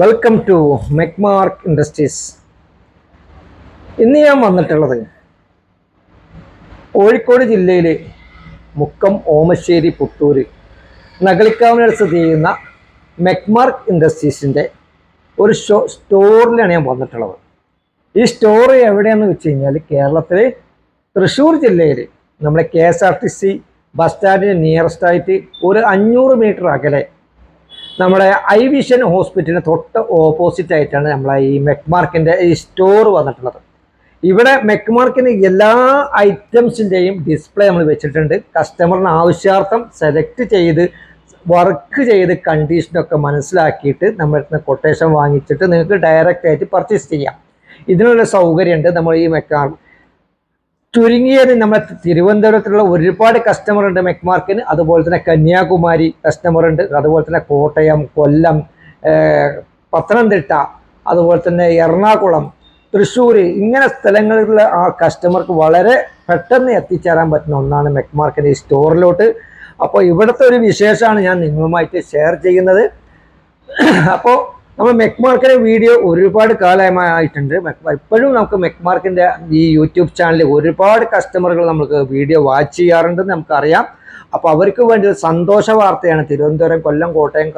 Welcome to മെക്മാർക്ക് industries. ഇന്ന് ഞാൻ വന്നിട്ടുള്ളത് കോഴിക്കോട് ജില്ലയിലെ മുക്കം, ഓമശ്ശേരി, പുത്തൂർ, നഗളിക്കാവിൽ സ്ഥിതി ചെയ്യുന്ന മെക്മാർക്ക് ഇൻഡസ്ട്രീസിൻ്റെ ഒരു സ്റ്റോറിലാണ് ഞാൻ വന്നിട്ടുള്ളത്. ഈ സ്റ്റോർ എവിടെയാണെന്ന് വെച്ച് കഴിഞ്ഞാൽ കേരളത്തിലെ തൃശ്ശൂർ ജില്ലയിൽ നമ്മുടെ KSRTC ബസ് സ്റ്റാൻഡിന് നിയറസ്റ്റ് ആയിട്ട് ഒരു 500 മീറ്റർ അകലെ നമ്മുടെ ഐ വിഷൻ ഹോസ്പിറ്റലിന് തൊട്ട് ഓപ്പോസിറ്റ് ആയിട്ടാണ് നമ്മളെ ഈ മെക്മാർക്കിൻ്റെ ഈ സ്റ്റോർ വന്നിട്ടുള്ളത്. ഇവിടെ മെക്മാർക്കിന് എല്ലാ ഐറ്റംസിൻ്റെയും ഡിസ്പ്ലേ നമ്മൾ വെച്ചിട്ടുണ്ട്. കസ്റ്റമറിന് ആവശ്യാർത്ഥം സെലക്ട് ചെയ്ത് വർക്ക് ചെയ്ത് കണ്ടീഷനൊക്കെ മനസ്സിലാക്കിയിട്ട് നമ്മുടെ കൊട്ടേഷൻ വാങ്ങിച്ചിട്ട് നിങ്ങൾക്ക് ഡയറക്റ്റ് ആയിട്ട് പർച്ചേസ് ചെയ്യാം. ഇതിനുള്ള സൗകര്യമുണ്ട്. നമ്മൾ ഈ ചുരുങ്ങിയത് നമ്മുടെ തിരുവനന്തപുരത്തുള്ള ഒരുപാട് കസ്റ്റമർ ഉണ്ട് മെക്മാർക്കിന്. അതുപോലെ തന്നെ കന്യാകുമാരി കസ്റ്റമർ ഉണ്ട്. അതുപോലെ തന്നെ കോട്ടയം, കൊല്ലം, പത്തനംതിട്ട, അതുപോലെ തന്നെ എറണാകുളം, തൃശ്ശൂർ, ഇങ്ങനെ സ്ഥലങ്ങളിലുള്ള ആ കസ്റ്റമർക്ക് വളരെ പെട്ടെന്ന് എത്തിച്ചേരാൻ പറ്റുന്ന ഒന്നാണ് മെക്മാർക്കിൻ്റെ ഈ സ്റ്റോറിലോട്ട്. അപ്പോൾ ഇവിടുത്തെ ഒരു വിശേഷമാണ് ഞാൻ നിങ്ങളുമായിട്ട് ഷെയർ ചെയ്യുന്നത്. അപ്പോൾ നമ്മൾ മെക്മാർക്കിൻ്റെ വീഡിയോ ഒരുപാട് കാലമായിട്ടുണ്ട്. ഇപ്പോഴും നമുക്ക് മെക്മാർക്കിൻ്റെ ഈ യൂട്യൂബ് ചാനലിൽ ഒരുപാട് കസ്റ്റമറുകൾ നമുക്ക് വീഡിയോ വാച്ച് ചെയ്യാറുണ്ടെന്ന് നമുക്കറിയാം. അപ്പോൾ അവർക്ക് വേണ്ടി ഒരു സന്തോഷ വാർത്തയാണ്. തിരുവനന്തപുരം, കൊല്ലം, കോട്ടയം,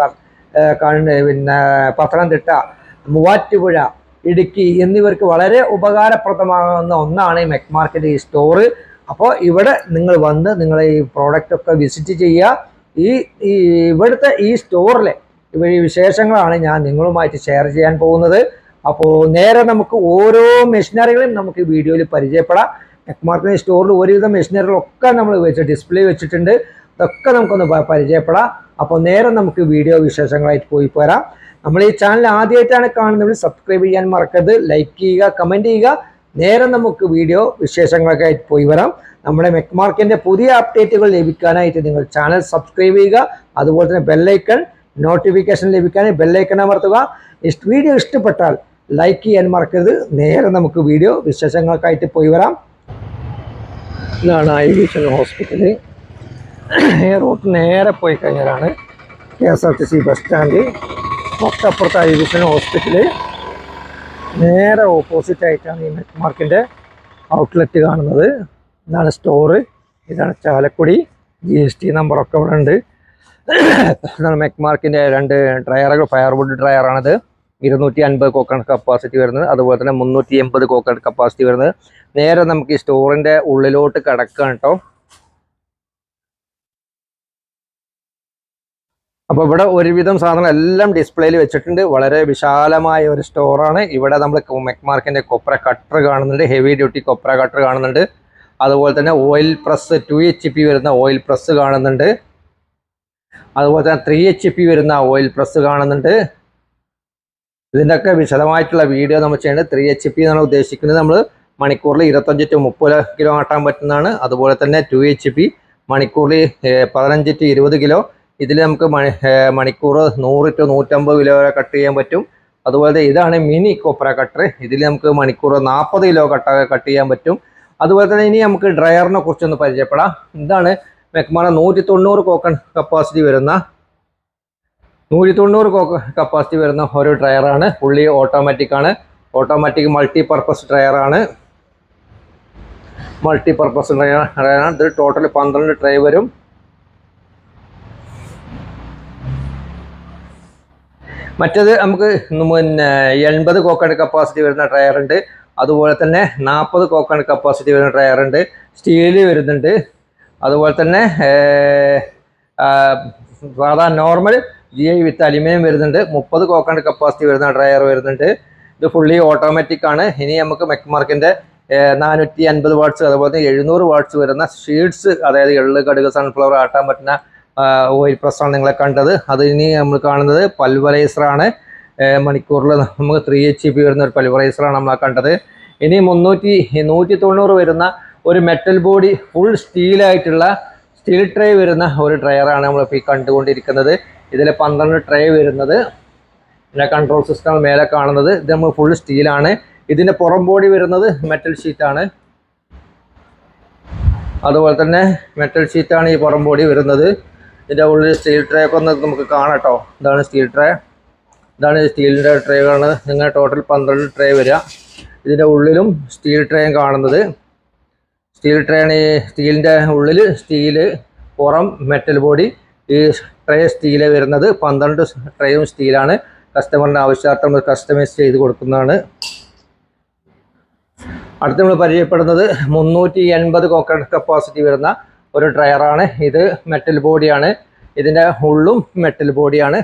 പിന്നെ പത്തനംതിട്ട, മൂവാറ്റുപുഴ, ഇടുക്കി എന്നിവർക്ക് വളരെ ഉപകാരപ്രദമാകുന്ന ഒന്നാണ് ഈ മെക്മാർക്കിൻ്റെ ഈ സ്റ്റോറ്. അപ്പോൾ ഇവിടെ നിങ്ങൾ വന്ന് നിങ്ങളെ ഈ പ്രോഡക്റ്റൊക്കെ വിസിറ്റ് ചെയ്യുക. ഇവിടുത്തെ ഈ സ്റ്റോറിലെ ഈ വിശേഷങ്ങളാണ് ഞാൻ നിങ്ങളുമായിട്ട് ഷെയർ ചെയ്യാൻ പോകുന്നത്. അപ്പോൾ നേരെ നമുക്ക് ഓരോ മെഷീനറികളും നമുക്ക് വീഡിയോയിൽ പരിചയപ്പെടാം. മെക്മാർക്കിൻ്റെ സ്റ്റോറിൽ ഒരുവിധം മെഷീനറികളൊക്കെ നമ്മൾ ഡിസ്പ്ലേ വെച്ചിട്ടുണ്ട്. അതൊക്കെ നമുക്കൊന്ന് പരിചയപ്പെടാം. അപ്പോൾ നേരെ നമുക്ക് വീഡിയോ വിശേഷങ്ങളായിട്ട് പോയി പോരാം. നമ്മൾ ഈ ചാനൽ ആദ്യമായിട്ടാണ് കാണുന്നത്, സബ്സ്ക്രൈബ് ചെയ്യാൻ മറക്കരുത്, ലൈക്ക് ചെയ്യുക, കമൻറ്റ് ചെയ്യുക. നേരെ നമുക്ക് വീഡിയോ വിശേഷങ്ങളൊക്കെ ആയിട്ട് പോയി വരാം. നമ്മുടെ മെക്മാർക്കിൻ്റെ പുതിയ അപ്ഡേറ്റുകൾ ലഭിക്കാനായിട്ട് നിങ്ങൾ ചാനൽ സബ്സ്ക്രൈബ് ചെയ്യുക. അതുപോലെ തന്നെ ബെല്ലൈക്കൺ നോട്ടിഫിക്കേഷൻ ലഭിക്കാൻ ബെല്ലൈക്കൺ അമർത്തുക. വീഡിയോ ഇഷ്ടപ്പെട്ടാൽ ലൈക്ക് ചെയ്യാൻ മറക്കരുത്. നേരെ നമുക്ക് വീഡിയോ വിശേഷങ്ങൾക്കായിട്ട് പോയി വരാം. ഇതാണ് ഐ വിഷൻ ഹോസ്പിറ്റൽ. ഈ റൂട്ട് നേരെ പോയി കഴിഞ്ഞാലാണ് KSRTC ബസ് സ്റ്റാൻഡ്. തൊട്ടപ്പുറത്ത് ഐ വിഷൻ ഹോസ്പിറ്റൽ. നേരെ ഓപ്പോസിറ്റ് ആയിട്ടാണ് ഈ മെക്മാർക്കിൻ്റെ ഔട്ട്ലെറ്റ് കാണുന്നത്. ഇതാണ് സ്റ്റോറ്. ഇതാണ് ചാലക്കുടി. GST നമ്പറൊക്കെ ഇവിടെ ഉണ്ട്. ഇതാണ് മെക്മാർക്കിൻ്റെ 2 ഡ്രയറുകൾ. ഫയർവുഡ് ഡ്രയറാണിത്. 250 കോക്കനട്ട് കപ്പാസിറ്റി വരുന്നത്. അതുപോലെ തന്നെ 380 കോക്കനട്ട് കപ്പാസിറ്റി വരുന്നത്. നേരെ നമുക്ക് ഈ സ്റ്റോറിൻ്റെ ഉള്ളിലോട്ട് കിടക്കുകയാണ് കേട്ടോ. അപ്പോൾ ഇവിടെ ഒരുവിധം സാധനം എല്ലാം ഡിസ്പ്ലേയിൽ വെച്ചിട്ടുണ്ട്. വളരെ വിശാലമായ ഒരു സ്റ്റോറാണ്. ഇവിടെ നമ്മൾ മെക്മാർക്കിൻ്റെ കൊപ്ര കട്ടർ കാണുന്നുണ്ട്. ഹെവി ഡ്യൂട്ടി കൊപ്ര കട്ടർ കാണുന്നുണ്ട്. അതുപോലെ തന്നെ ഓയിൽ പ്രസ് 2 HP വരുന്ന ഓയിൽ പ്രസ് കാണുന്നുണ്ട്. അതുപോലെ തന്നെ 3 HP വരുന്ന ഓയിൽ പ്രസ് കാണുന്നുണ്ട്. ഇതിൻ്റെയൊക്കെ വിശദമായിട്ടുള്ള വീഡിയോ നമ്മൾ ചെയ്യുന്നത്. 3 HP എന്നാണ് ഉദ്ദേശിക്കുന്നത്. നമ്മൾ മണിക്കൂറിൽ 25 to 30 കിലോ ആട്ടാൻ പറ്റുന്നതാണ്. അതുപോലെ തന്നെ 2 HP മണിക്കൂറിൽ 15 to 20 കിലോ. ഇതിൽ നമുക്ക് മണിക്കൂർ 100 to 150 കിലോ വരെ കട്ട് ചെയ്യാൻ പറ്റും. അതുപോലെ ഇതാണ് മിനി കൊപ്ര കട്ടർ. ഇതിൽ നമുക്ക് മണിക്കൂർ 40 കിലോ കട്ട് ചെയ്യാൻ പറ്റും. അതുപോലെ തന്നെ ഇനി നമുക്ക് ഡ്രയറിനെ കുറിച്ചൊന്ന് പരിചയപ്പെടാം. ഇതാണ് മെക്മാർ 190 കോക്കൺ കപ്പാസിറ്റി വരുന്ന 190 കപ്പാസിറ്റി വരുന്ന ഒരു ഡ്രയറാണ്. ഫുള്ളി ഓട്ടോമാറ്റിക് ആണ്. ഓട്ടോമാറ്റിക് മൾട്ടിപർപ്പസ് ഡ്രയറാണ്. മൾട്ടിപർപ്പസ് ഡ്രയറാണ്. ഇത് ടോട്ടൽ 12 ട്രേ വരും. മറ്റേത് നമുക്ക് 80 കോക്കൺ കപ്പാസിറ്റി വരുന്ന ഡ്രയറുണ്ട്. അതുപോലെ തന്നെ 40 കോക്കൺ കപ്പാസിറ്റി വരുന്ന ഡ്രയറുണ്ട്. സ്റ്റീല് വരുന്നുണ്ട്. അതുപോലെ തന്നെ സാധാ നോർമൽ GI വിത്ത് അലുമിനിയം വരുന്നുണ്ട്. 30 കോക്കനട്ട് കപ്പാസിറ്റി വരുന്ന ഡ്രയർ വരുന്നുണ്ട്. ഇത് ഫുള്ളി ഓട്ടോമാറ്റിക് ആണ്. ഇനി നമുക്ക് മെക്മാർക്കിൻ്റെ 450 വാട്ട്സ് അതുപോലെ തന്നെ 700 വാട്ട്സ് വരുന്ന ഷീഡ്സ്, അതായത് എള്ള്, കടുക്, സൺഫ്ലവർ ആട്ടാൻ പറ്റുന്ന ഓയിൽ പ്രസ്സാണ് നിങ്ങളെ കണ്ടത്. അത് ഇനി നമ്മൾ കാണുന്നത് പൾവറൈസറാണ്. മണിക്കൂറിൽ നമുക്ക് 3 HP വരുന്ന ഒരു പൾവറൈസറാണ് നമ്മൾ കണ്ടത്. ഇനി 190 വരുന്ന ഒരു മെറ്റൽ ബോഡി ഫുൾ സ്റ്റീലായിട്ടുള്ള സ്റ്റീൽ ട്രേ വരുന്ന ഒരു ഡ്രയറാണ് നമ്മളിപ്പോൾ ഈ കണ്ടുകൊണ്ടിരിക്കുന്നത്. ഇതിൽ 12 ട്രേ വരുന്നത്. പിന്നെ കൺട്രോൾ സിസ്റ്റം മേലെ കാണുന്നത്. ഇത് നമ്മൾ ഫുൾ സ്റ്റീലാണ്. ഇതിൻ്റെ പുറം ബോഡി വരുന്നത് മെറ്റൽ ഷീറ്റാണ്. അതുപോലെ തന്നെ മെറ്റൽ ഷീറ്റാണ് ഈ പുറം ബോഡി വരുന്നത്. ഇതിൻ്റെ ഉള്ളിൽ സ്റ്റീൽ ട്രേ ഒക്കെ ഒന്ന് നമുക്ക് കാണാം കേട്ടോ. ഇതാണ് സ്റ്റീൽ ട്രേ. ഇതാണ് സ്റ്റീലിൻ്റെ ട്രേകളാണ്. നിങ്ങൾ ടോട്ടൽ 12 ട്രേ വരിക. ഇതിൻ്റെ ഉള്ളിലും സ്റ്റീൽ ട്രേയും കാണുന്നത്. സ്റ്റീൽ ട്രേ ആണ്. ഈ സ്റ്റീലിൻ്റെ ഉള്ളിൽ സ്റ്റീല്, പുറം മെറ്റൽ ബോഡി. ഈ ട്രേ സ്റ്റീല് വരുന്നത്. 12 ട്രേയും സ്റ്റീലാണ്. കസ്റ്റമറിൻ്റെ ആവശ്യാർത്ഥം കസ്റ്റമൈസ് ചെയ്ത് കൊടുക്കുന്നതാണ്. അടുത്ത് നമ്മൾ പരിചയപ്പെടുന്നത് 380 കോക്കനട്ട് കപ്പാസിറ്റി വരുന്ന ഒരു ഡ്രയറാണ്. ഇത് മെറ്റൽ ബോഡിയാണ്. ഇതിൻ്റെ ഉള്ളും മെറ്റൽ ബോഡിയാണ്.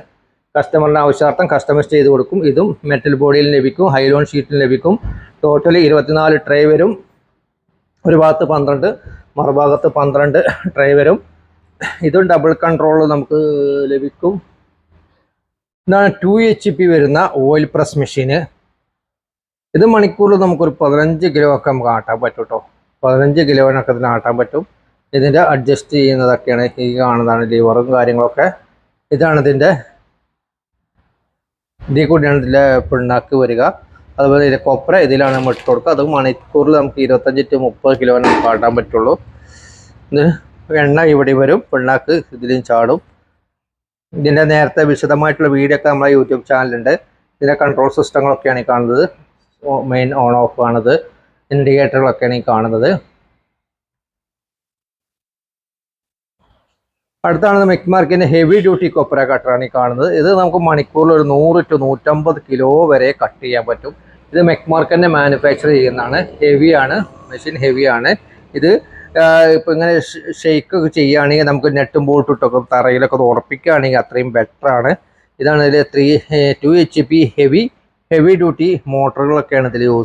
കസ്റ്റമറിൻ്റെ ആവശ്യാർത്ഥം കസ്റ്റമൈസ് ചെയ്ത് കൊടുക്കും. ഇതും മെറ്റൽ ബോഡിയിൽ ലഭിക്കും, ഹൈലോൺ ഷീറ്റിൽ ലഭിക്കും. ടോട്ടലി 24 ട്രേ വരും. ഒരു ഭാഗത്ത് 12, മറുഭാഗത്ത് 12 ട്രേ വരും. ഇതും ഡബിൾ കൺട്രോൾ നമുക്ക് ലഭിക്കും. ഇതാണ് 2 HP വരുന്ന ഓയിൽ പ്രസ് മെഷീന്. ഇത് മണിക്കൂറിൽ നമുക്കൊരു 15 കിലോ ഒക്കെ നമുക്ക് ആട്ടാൻ പറ്റും കേട്ടോ. 15 കിലോനൊക്കെ ഇതിന് ആട്ടാൻ പറ്റും. ഇതിൻ്റെ അഡ്ജസ്റ്റ് ചെയ്യുന്നതൊക്കെയാണ് ഈ കാണുന്നതാണ്, ലിവറും കാര്യങ്ങളൊക്കെ. ഇതാണ് ഇതിൽ കൂടിയാണ് ഇതിൻ്റെ പിണ്ണാക്ക് വരിക. അതുപോലെ ഇതിൻ്റെ കൊപ്ര ഇതിലാണ് നമ്മൾ ഇട്ട് കൊടുക്കുക. അത് മണിക്കൂറിൽ നമുക്ക് 25 to 30 കിലോ നമുക്ക് ആട്ടാൻ പറ്റുള്ളൂ. ഇത് എണ്ണ ഇവിടെ വരും, പിണ്ണാക്ക് ഇതിലും ചാടും. ഇതിൻ്റെ നേരത്തെ വിശദമായിട്ടുള്ള വീഡിയോ ഒക്കെ നമ്മളെ യൂട്യൂബ് ചാനലുണ്ട്. ഇതിൻ്റെ കൺട്രോൾ സിസ്റ്റങ്ങളൊക്കെയാണ് ഈ കാണുന്നത്. മെയിൻ ഓൺ ഓഫ് ആണത്. ഇൻഡിക്കേറ്ററുകളൊക്കെയാണ് ഈ കാണുന്നത്. അടുത്താണ് മെക്മാർക്കിൻ്റെ ഹെവി ഡ്യൂട്ടി കൊപ്ര കട്ടറാണ് ഈ കാണുന്നത്. ഇത് നമുക്ക് മണിക്കൂറിൽ ഒരു 100 to 150 കിലോ വരെ കട്ട് ചെയ്യാൻ പറ്റും. ഇത് മെക്മാർക്കിൻ്റെ മാനുഫാക്ചർ ചെയ്യുന്നതാണ്. ഹെവിയാണ്, മെഷീൻ ഹെവിയാണ്. ഇത് ഇപ്പം ഇങ്ങനെ ഷെയ്ക്ക് ചെയ്യുകയാണെങ്കിൽ നമുക്ക് നെട്ടും ബോൾട്ടും ഇട്ടൊക്കെ തറയിലൊക്കെ ഉറപ്പിക്കുകയാണെങ്കിൽ അത്രയും ബെറ്ററാണ്. ഇതാണ് ഇതിൽ 2 HP ഹെവി ഡ്യൂട്ടി മോട്ടറുകളൊക്കെയാണ് ഇതിൽ യൂസ്